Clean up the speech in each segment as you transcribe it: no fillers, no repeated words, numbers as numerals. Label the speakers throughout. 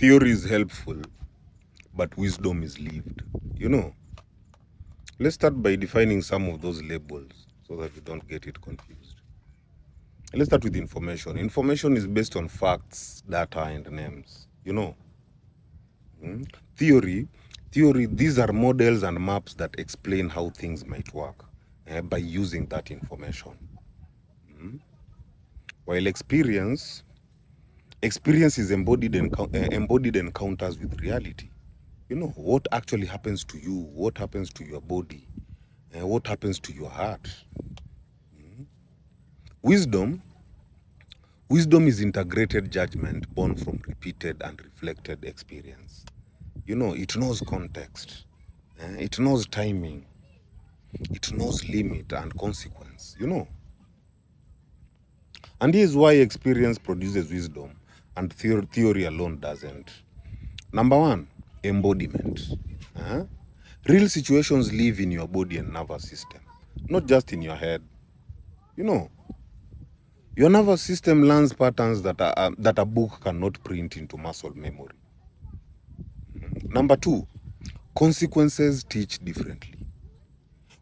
Speaker 1: Theory is helpful, but wisdom is lived. Let's start by defining some of those labels so that we don't get it confused. Let's start with information. Information is based on facts, data, and names. Theory, these are models and maps that explain how things might work by using that information. While experience is embodied encounters with reality. What actually happens to you, what happens to your body, what happens to your heart. Wisdom is integrated judgment born from repeated and reflected experience. It knows context, it knows timing, it knows limit and consequence. And here's why experience produces wisdom and theory alone doesn't. Number one, embodiment. Real situations live in your body and nervous system, not just in your head. Your nervous system learns patterns that a book cannot print into muscle memory. Number two, consequences teach differently.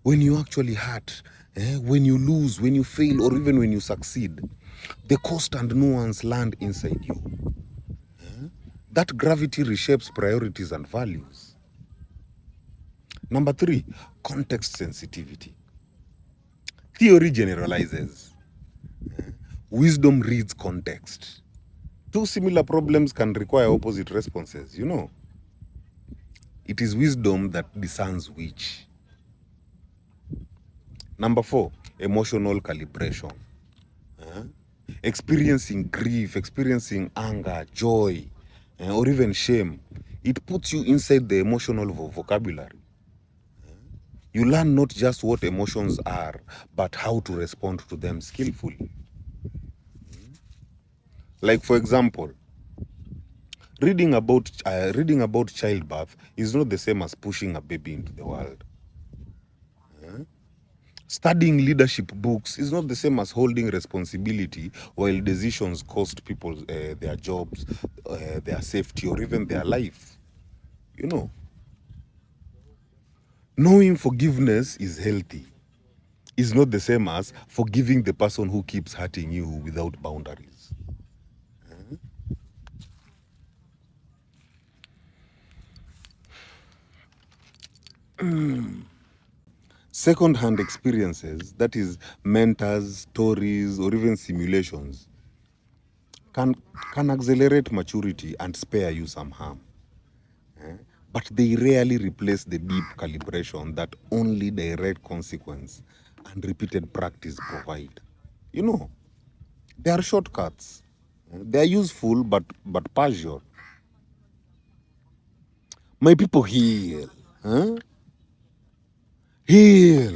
Speaker 1: When you actually hurt, when you lose, when you fail, or even when you succeed, the cost and nuance land inside you. That gravity reshapes priorities and values. Number three, context sensitivity. Theory generalizes. Wisdom reads context. Two similar problems can require opposite responses. It is wisdom that discerns which. Number four, emotional calibration. Experiencing grief, experiencing anger, joy, or even shame, it puts you inside the emotional vocabulary. You learn not just what emotions are, but how to respond to them skillfully. Like, for example, reading about childbirth is not the same as pushing a baby into the world. Studying leadership books is not the same as holding responsibility while decisions cost people their jobs, their safety, or even their life. Knowing forgiveness is healthy is not the same as forgiving the person who keeps hurting you without boundaries. Second-hand experiences, that is mentors, stories, or even simulations, can accelerate maturity and spare you some harm. But they rarely replace the deep calibration that only direct consequence and repeated practice provide. They are shortcuts. They are useful but partial. My people, heal. Heal.